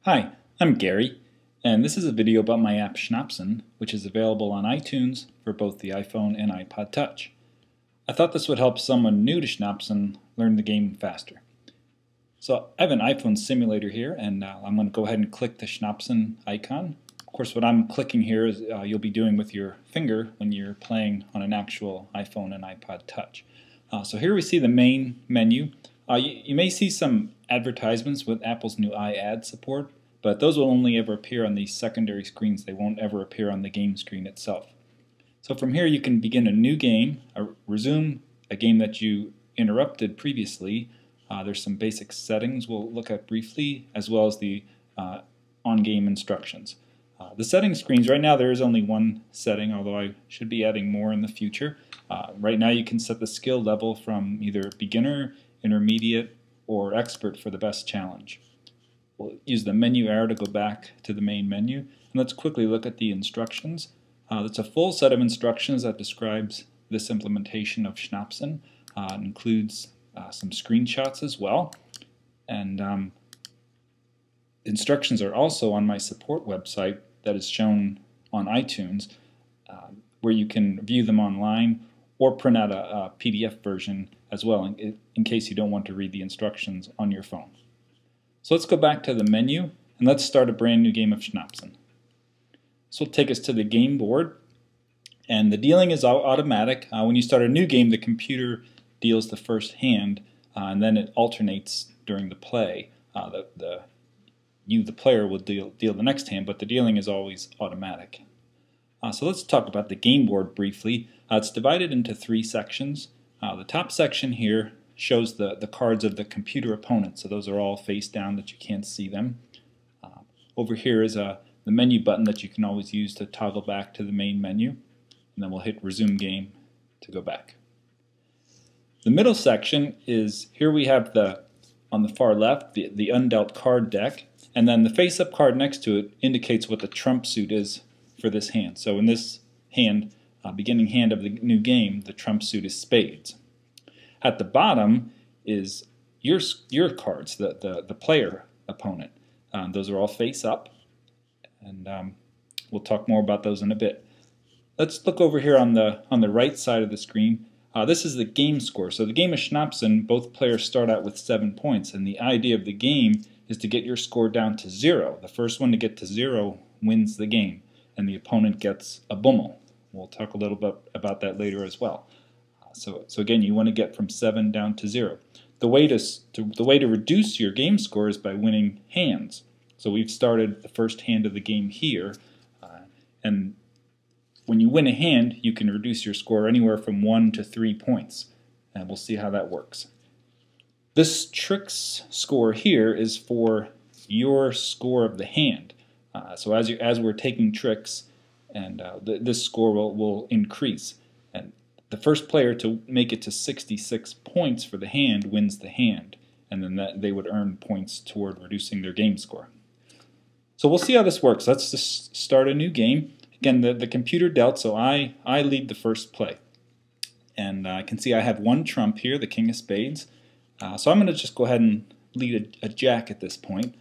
Hi, I'm Gary, and this is a video about my app Schnapsen, which is available on iTunes for both the iPhone and iPod Touch. I thought this would help someone new to Schnapsen learn the game faster. So I have an iPhone simulator here, and I'm going to go ahead and click the Schnapsen icon. Of course, what I'm clicking here is you'll be doing with your finger when you're playing on an actual iPhone and iPod Touch. So here we see the main menu. You may see some advertisements with Apple's new iAd support, but those will only ever appear on these secondary screens. They won't ever appear on the game screen itself. So from here you can begin a new game, resume a game that you interrupted previously. There's some basic settings we'll look at briefly, as well as the on-game instructions. The settings screens, right now there is only one setting, although I should be adding more in the future. Right now you can set the skill level from either beginner, intermediate, or expert for the best challenge. We'll use the menu arrow to go back to the main menu, and let's quickly look at the instructions. It's a full set of instructions that describes this implementation of Schnapsen. It includes some screenshots as well, and instructions are also on my support website that is shown on iTunes, where you can view them online or print out a PDF version as well in case you don't want to read the instructions on your phone. So let's go back to the menu and let's start a brand new game of Schnapsen. This will take us to the game board, and the dealing is automatic. When you start a new game, the computer deals the first hand, and then it alternates during the play. The player, will deal the next hand, but the dealing is always automatic. So let's talk about the game board briefly. It's divided into three sections. The top section here shows the cards of the computer opponent, so those are all face down that you can't see them. Over here is the menu button that you can always use to toggle back to the main menu, and then we'll hit resume game to go back. The middle section is, here we have on the far left the undealt card deck, and then the face-up card next to it indicates what the trump suit is for this hand. So in this hand, beginning hand of the new game, the trump suit is spades. At the bottom is your cards, the player opponent. Those are all face up, and we'll talk more about those in a bit. Let's look over here on the right side of the screen. This is the game score. So the game of Schnapsen, both players start out with 7 points, and the idea of the game is to get your score down to 0. The first one to get to 0 wins the game, and the opponent gets a bummel. We'll talk a little bit about that later as well. So again, you want to get from 7 down to 0. The way to reduce your game score is by winning hands. So we've started the first hand of the game here, and when you win a hand, you can reduce your score anywhere from 1 to 3 points, and we'll see how that works. This tricks score here is for your score of the hand. So as we're taking tricks, and this score will increase. And the first player to make it to 66 points for the hand wins the hand, and then they would earn points toward reducing their game score. So we'll see how this works. Let's just start a new game. Again, the computer dealt, so I lead the first play. And I can see I have one trump here, the king of spades. So I'm going to just go ahead and lead a jack at this point.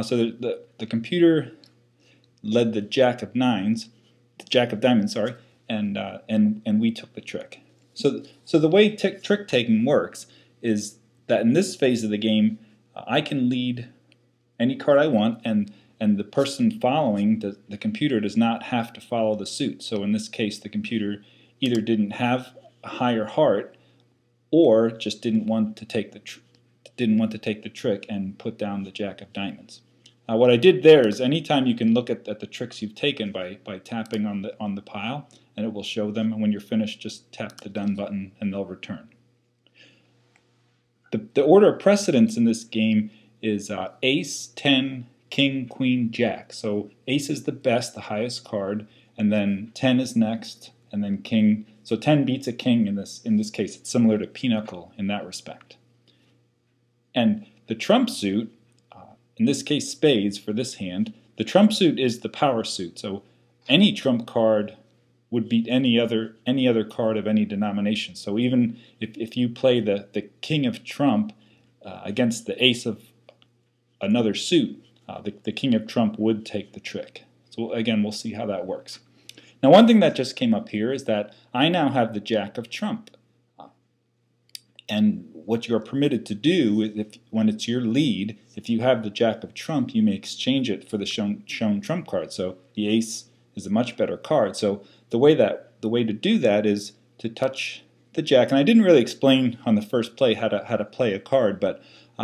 So the computer led the jack of diamonds, sorry, and we took the trick. So the way trick taking works is that in this phase of the game, I can lead any card I want, and the person following the computer does not have to follow the suit. So in this case, the computer either didn't have a higher heart, or just didn't want to take the trick and put down the jack of diamonds. What I did there is, anytime you can look at the tricks you've taken by tapping on the pile, and it will show them. And when you're finished, just tap the done button and they'll return. The order of precedence in this game is ace, 10, king, queen, jack. So ace is the best, the highest card, and then 10 is next, and then king. So 10 beats a king in this case. It's similar to pinochle in that respect. And the trump suit, in this case spades for this hand, the trump suit is the power suit. So any trump card would beat any other card of any denomination. So even if you play the king of trump against the ace of another suit, the king of trump would take the trick. So again, we'll see how that works. Now one thing that just came up here is that I now have the jack of trump. And what you're permitted to do, when it's your lead, if you have the jack of trump, you may exchange it for the shown trump card. So the ace is a much better card. So the way to do that is to touch the jack. And I didn't really explain on the first play how to play a card, but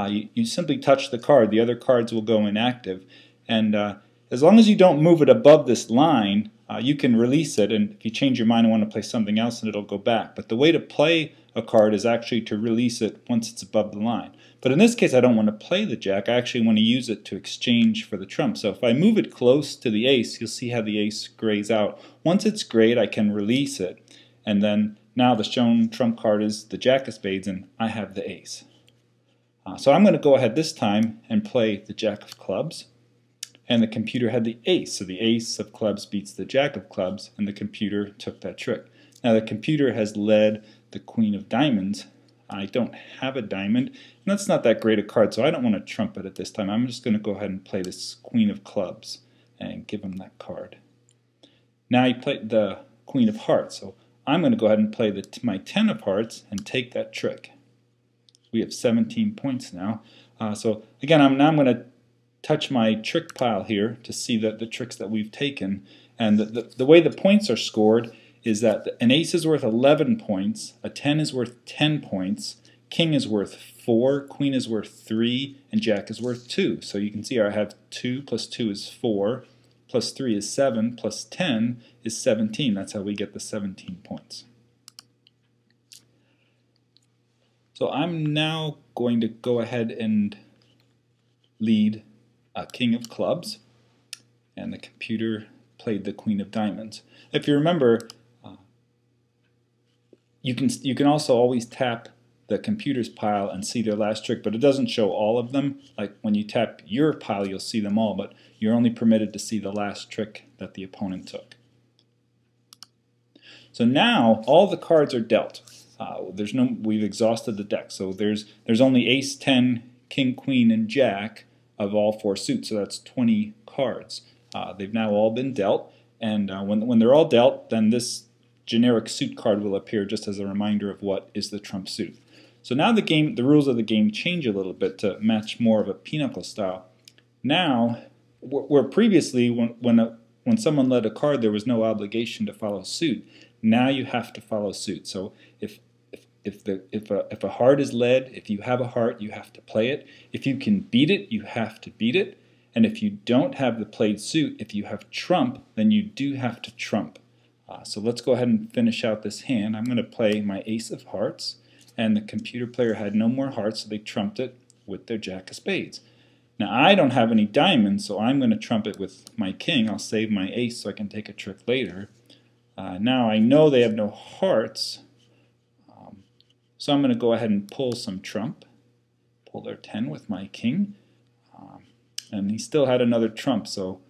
you simply touch the card. The other cards will go inactive. And as long as you don't move it above this line, you can release it, and if you change your mind and want to play something else, then it'll go back. But the way to play a card is actually to release it once it's above the line. But in this case, I don't want to play the jack. I actually want to use it to exchange for the trump. So if I move it close to the ace, you'll see how the ace grays out. Once it's grayed, I can release it, and then now the shown trump card is the jack of spades, and I have the ace. So I'm going to go ahead this time and play the jack of clubs. And the computer had the ace, so the ace of clubs beats the jack of clubs, and the computer took that trick. Now the computer has led the queen of diamonds. I don't have a diamond, and that's not that great a card, so I don't want to trump it at this time. I'm just going to go ahead and play this queen of clubs and give him that card. Now he played the queen of hearts, so I'm going to go ahead and play my 10 of hearts and take that trick. We have 17 points now. So again, I'm going to touch my trick pile here to see the tricks that we've taken. And the way the points are scored is that an ace is worth 11 points, a 10 is worth 10 points, king is worth 4, queen is worth 3, and jack is worth 2. So you can see I have 2 plus 2 is 4, plus 3 is 7, plus 10 is 17. That's how we get the 17 points. So I'm now going to go ahead and lead a king of clubs, and the computer played the queen of diamonds. If you remember, you can also always tap the computer's pile and see their last trick, but it doesn't show all of them. Like when you tap your pile, you'll see them all, but you're only permitted to see the last trick that the opponent took. So now all the cards are dealt. We've exhausted the deck, so there's only ace, 10, king, queen, and jack of all 4 suits, so that's 20 cards. They've now all been dealt, and when they're all dealt, then this generic suit card will appear just as a reminder of what is the trump suit. So now the rules of the game change a little bit to match more of a pinochle style. Now, where previously when someone led a card, there was no obligation to follow suit. Now you have to follow suit. So if a heart is led, if you have a heart, you have to play it. If you can beat it, you have to beat it. And if you don't have the played suit, if you have trump, then you do have to trump. So let's go ahead and finish out this hand. I'm going to play my ace of hearts, and the computer player had no more hearts, so they trumped it with their jack of spades. Now I don't have any diamonds, so I'm going to trump it with my king. I'll save my ace so I can take a trick later. Now I know they have no hearts, so I'm going to go ahead and pull some trump. Pull their 10 with my king. And he still had another trump, so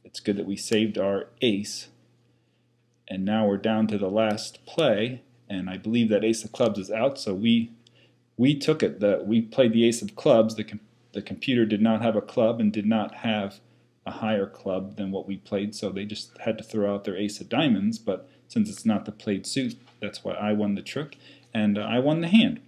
it's good that we saved our ace. And now we're down to the last play, and I believe that ace of clubs is out, so we took it. We played the ace of clubs. The computer did not have a club and did not have a higher club than what we played, so they just had to throw out their ace of diamonds, but since it's not the played suit, that's why I won the trick, and I won the hand.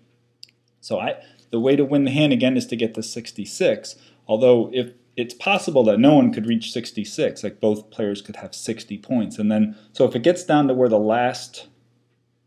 So the way to win the hand again is to get to 66, although if it's possible that no one could reach 66, like both players could have 60 points. And then, so if it gets down to where the last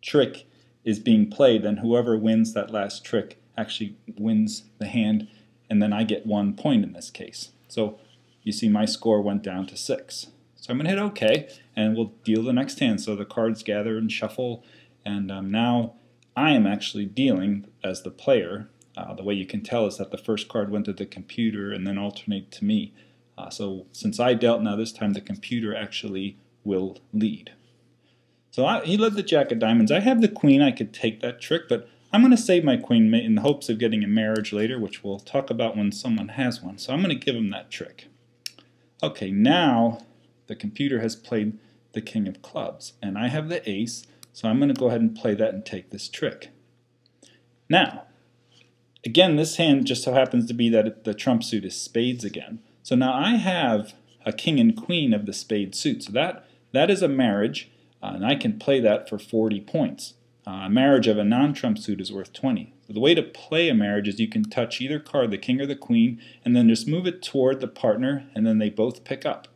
trick is being played, then whoever wins that last trick actually wins the hand, and then I get 1 point in this case. So you see my score went down to 6. So I'm going to hit OK, and we'll deal the next hand. So the cards gather and shuffle, and now I am actually dealing as the player. The way you can tell is that the first card went to the computer and then alternate to me. So since I dealt, now this time the computer actually will lead. So he led the jack of diamonds. I have the queen. I could take that trick, but I'm going to save my queen in the hopes of getting a marriage later, which we'll talk about when someone has one. So I'm going to give him that trick. Okay, now the computer has played the king of clubs, and I have the ace, so I'm going to go ahead and play that and take this trick. Now, again, this hand just so happens to be that the trump suit is spades again. So now I have a king and queen of the spade suit. So that is a marriage, and I can play that for 40 points. A marriage of a non-trump suit is worth 20. So the way to play a marriage is you can touch either card, the king or the queen, and then just move it toward the partner, and then they both pick up.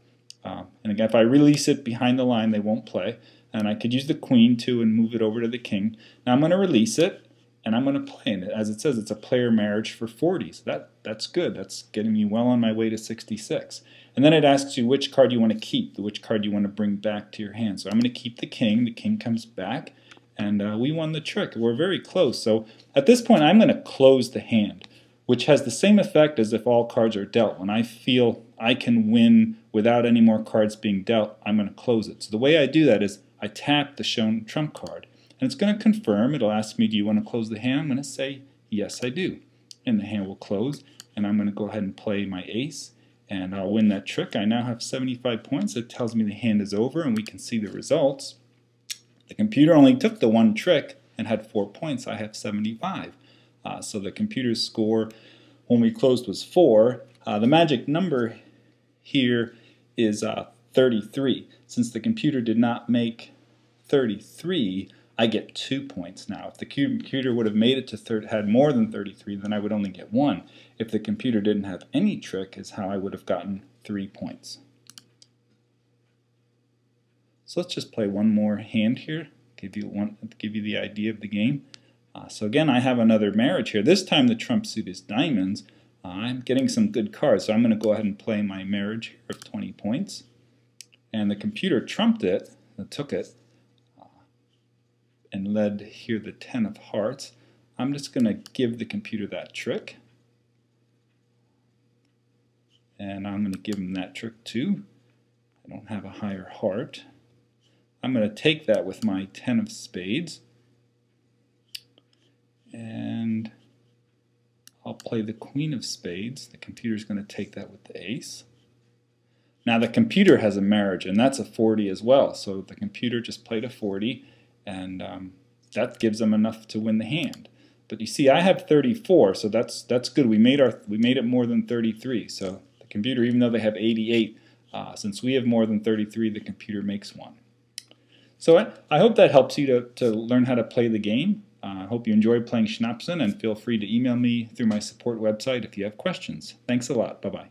And again, if I release it behind the line, they won't play. And I could use the queen too and move it over to the king. Now I'm going to release it, and I'm going to play it. As it says, it's a player marriage for 40. So that's good. That's getting me well on my way to 66. And then it asks you which card you want to keep, which card you want to bring back to your hand. So I'm going to keep the king. The king comes back, and we won the trick. We're very close. So at this point, I'm going to close the hand, which has the same effect as if all cards are dealt. When I feel I can win without any more cards being dealt, I'm going to close it. So the way I do that is I tap the shown trump card, and it's going to confirm. It'll ask me, do you want to close the hand? I'm going to say, yes, I do. And the hand will close, and I'm going to go ahead and play my ace, and I'll win that trick. I now have 75 points. It tells me the hand is over, and we can see the results. The computer only took the one trick and had 4 points. I have 75. So the computer's score when we closed was 4. The magic number here is 33. Since the computer did not make 33, I get 2 points now. If the computer would have made it to had more than 33, then I would only get 1. If the computer didn't have any trick, is how I would have gotten 3 points. So let's just play one more hand here, give you the idea of the game. So again, I have another marriage here. This time the trump suit is diamonds. I'm getting some good cards, so I'm going to go ahead and play my marriage here of 20 points. And the computer trumped it, took it, and led here the 10 of hearts. I'm just going to give the computer that trick. And I'm going to give him that trick too. I don't have a higher heart. I'm going to take that with my 10 of spades. And I'll play the queen of spades. The computer's going to take that with the ace. Now the computer has a marriage, and that's a 40 as well. So the computer just played a 40, and that gives them enough to win the hand. But you see, I have 34, so that's good. We made it more than 33. So the computer, even though they have 88, since we have more than 33, the computer makes 1. So I hope that helps you to learn how to play the game. I hope you enjoy playing Schnapsen, and feel free to email me through my support website if you have questions. Thanks a lot. Bye-bye.